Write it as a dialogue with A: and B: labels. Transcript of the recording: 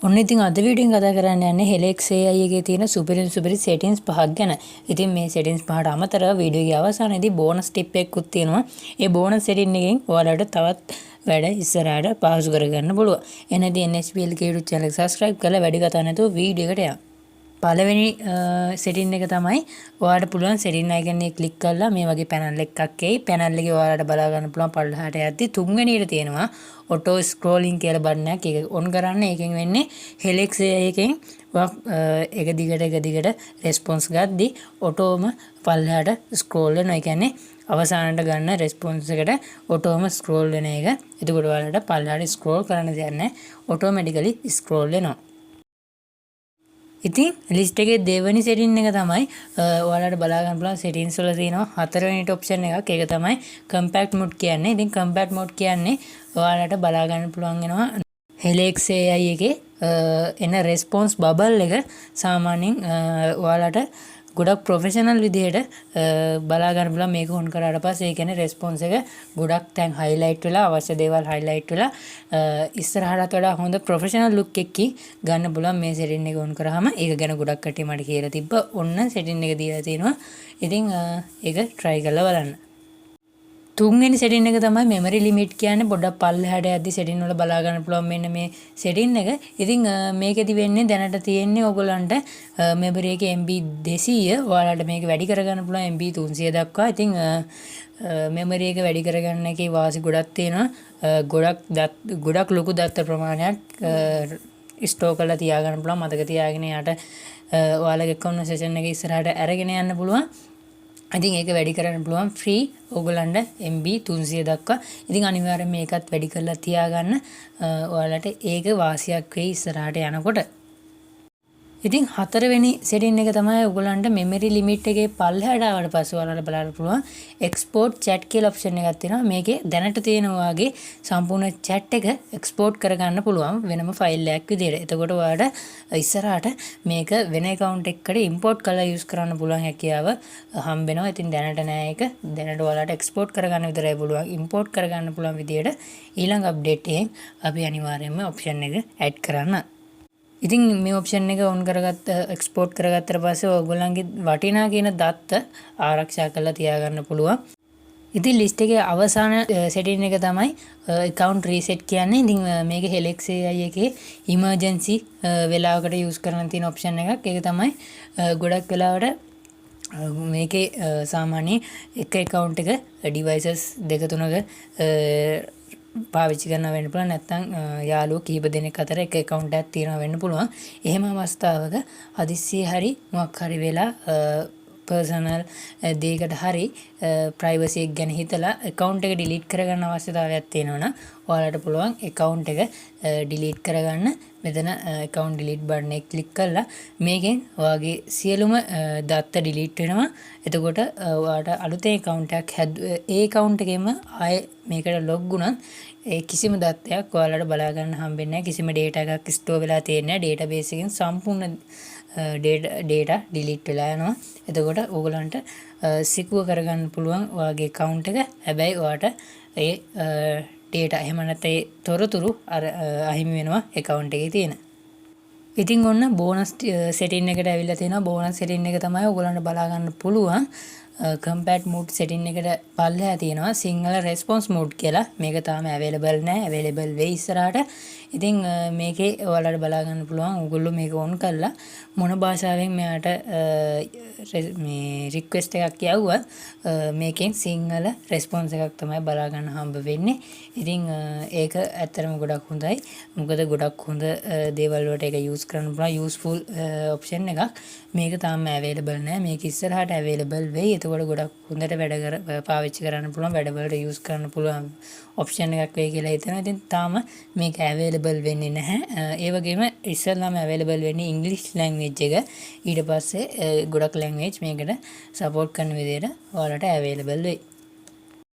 A: ඔන්න ඉතින් අද වීඩියෝෙන් කතා කරන්න යන්නේ Helix AI එකේ තියෙන සුපිරි settings පහක් ගැන. ඉතින් මේ settings පහට අමතරව වීඩියෝ එකේ අවසානයේදී bonus tip එකකුත් තියෙනවා. ඒ bonus setting එකෙන් ඔයාලට තවත් වැඩ ඉස්සරහට පහසු කරගන්න පුළුවන්. එහෙනම් NSPLK YouTube channel එක subscribe කරලා වැඩි කතා නැතුව වීඩියෝ එකට යමු. පළවෙනි setting එක තමයි ඔයාලට පුළුවන් setting icon එක click කරලා මේ වගේ panel එකක් එයි. panel එකේ ඔයාලට බලා ගන්න පුළුවන් පල්ලෙහාට යද්දි තුන්වෙනියට තියෙනවා auto scrolling කියලා බටන් එකක්. ඒක on කරන්න. ඒකෙන් වෙන්නේ Helix AI එකෙන් එක දිගට response ගද්දි ඔටෝම පල්ලෙහාට scroll වෙනවා. ඒ කියන්නේ අවසානට ගන්න response එකට ඔටෝම scroll වෙන එක. එතකොට ඔයාලට පල්ලෙහාට scroll කරන්න දෙයක් නැහැ. automatically scroll වෙනවා. ඉතින් ලිස්ට් එකේ දෙවෙනි setting එක තමයි ඔයාලට බලා ගන්න පුළුවන් settings වල තියෙනවා හතරවෙනි option එකක්. ඒක තමයි compact mode කියන්නේ. ඉතින් compact mode කියන්නේ ඔයාලට බලා ගන්න පුළුවන් වෙනවා Helix AI එකේ එන response bubble එක සාමාන්‍යයෙන් ඔයාලට ගොඩක් ප්‍රොෆෙෂනල් විදිහට බලා ගන්න පුළුවන් මේක ඔන් කරාට පස්සේ. ඒ කියන්නේ response එක ගොඩක් තැන් highlight වෙලා අවශ්‍ය දේවල් highlight වෙලා ඉස්සරහට වඩා හොඳ ප්‍රොෆෙෂනල් look එකකින් ගන්න පුළුවන් මේ setting එක ඔන් කරාම. ඒක ගැන ගොඩක් කටි මට කියලා තිබ්බා. ඔන්න setting එක දීලා තිනවා. ඉතින් ඒක try කරලා බලන්න. තුන්වෙනි setting එක තමයි memory limit කියන්නේ. පොඩ්ඩක් පල්ලෙහාට යද්දි setting වල බලා ගන්න පුළුවන් මෙන්න මේ setting එක. ඉතින් මේකෙදි වෙන්නේ දැනට තියෙන්නේ ඔයගොල්ලන්ට memory එකේ MB 200 ඔයාලට මේක වැඩි කරගන්න පුළුවන් MB 300 දක්වා. ඉතින් memory එක වැඩි කරගන්න එකේ වාසි ගොඩක් තියෙනවා. ගොඩක් ලොකු දත්ත ප්‍රමාණයක් ස්ටෝර් කරලා තියාගන්න පුළුවන්. මතක තියාගෙන යාට ඔයාලගේ conversation එක ඉස්සරහට අරගෙන යන්න පුළුවන්. ඉතින් ඒක වැඩි කරන්න පුළුවන් free ඕගොල්ලන්ට MB 300 දක්වා. ඉතින් අනිවාර්යයෙන් මේකත් වැඩි කරලා තියාගන්න. ඔයාලට ඒක වාසියක් වෙයි ඉස්සරහට යනකොට. ඉතින් හතරවෙනි setting එක තමයි ඔයගොල්ලන්ට memory limit එකේ පල්ලෙහාට ආවට පස්සේ ඔයාලට බලන්න පුළුවන් export chat කියලා option එකක් තියෙනවා. මේකේ දැනට තියෙන වාගේ සම්පූර්ණ chat එක export කරගන්න පුළුවන් වෙනම file එකක් විදියට. එතකොට ඔයාලට ඉස්සරහට මේක වෙන account එකකට import කරලා use කරන්න පුළුවන් හැකියාව හම්බ වෙනවා. ඉතින් දැනට නෑ ඒක. දැනට ඔයාලට export කරගන්න විතරයි පුළුවන්. import කරගන්න පුළුවන් විදියට ඊළඟ update එකෙන් අපි අනිවාර්යයෙන්ම option එක add කරන්න. ඉතින් මේ option එක on කරගත්ත export කරගත්තට පස්සේ ඔයගොල්ලන්ගේ වටිනා කියන දත්ත ආරක්ෂා කරලා තියාගන්න පුළුවන්. ඉතින් list එකේ අවසාන setting එක තමයි account reset කියන්නේ. ඉතින් මේක Helix AI එකේ emergency වෙලාවකට use කරන්න තියෙන option එකක්. ඒක තමයි ගොඩක් වෙලාවට මේකේ සාමාන්‍ය එක account එක devices දෙක තුනක පාවිච්චි කරන්න වෙන්න පුළුවන්. නැත්නම් යාළුවෝ කිහිප දෙනෙක් අතර එක account එකක් තියෙනවා වෙන්න පුළුවන්. එහෙම අවස්ථාවක හදිස්සියේ හරි මොකක් හරි වෙලා personal දෙයකට හරි privacy එක ගැන හිතලා account එක delete කරගන්න අවශ්‍යතාවයක් තියෙනවා නම් ඔයාලට පුළුවන් account එක delete කරගන්න. මෙතන account delete button එක click කරලා මේකෙන් ඔයාගේ සියලුම දත්ත delete වෙනවා. එතකොට ඔයාලට අලුතෙන් account එකක් ඒ account එකෙම ආයේ මේකට log වුණත් ඒ කිසිම දත්තයක් ඔයාලට බලා ගන්න හම්බෙන්නේ නැහැ. කිසිම data එකක් store වෙලා තියෙන්නේ නැහැ. database එකෙන් සම්පූර්ණ data delete වෙලා යනවා. එතකොට ඕගලන්ට secure කරගන්න පුළුවන් ඔයාගේ account එක. හැබැයි ඔයාට ඒ data එහෙම නැත්නම් ඒ තොරතුරු අහිමි වෙනවා account එකේ තියෙන. ඉතින් ඔන්න bonus setting එකට ඇවිල්ලා තියෙනවා. bonus setting එක තමයි ඔයගොල්ලන්ට බලා ගන්න පුළුවන් compact mode setting එකට පල්ලෙහා තියෙනවා සිංහල response mode කියලා. මේක තාම available නැහැ. available වෙයි ඉස්සරහට. ඉතින් මේකේ ඔයාලට බලා ගන්න පුළුවන් ඔයගොල්ලෝ මේක on කරලා මොන භාෂාවෙන් මෙයාට මේ request එකක් යවුවත් මේකෙන් සිංහල response එකක් තමයි බලා ගන්න හම්බ වෙන්නේ. ඉතින් ඒක ඇත්තටම ගොඩක් හොඳයි. මොකද ගොඩක් හොඳ දේවල් වලට ඒක use කරන්න පුළුවන් useful option එකක්. මේක තාම available නැහැ. මේක ඉස්සරහට available වෙයි. එතකොට ගොඩක් හොඳට පාවිච්චි කරන්න පුළුවන් වැඩ වලට use කරන්න පුළුවන් option එකක් වෙයි කියලා හිතනවා. ඉතින් තාම මේක available වෙන්නේ නැහැ. ඒ වගේම ඉස්සෙල්ලාම available වෙන්නේ English language එක. ඊට පස්සේ ගොඩක් language මේකට support කරන විදිහට ඔයාලට available වෙයි.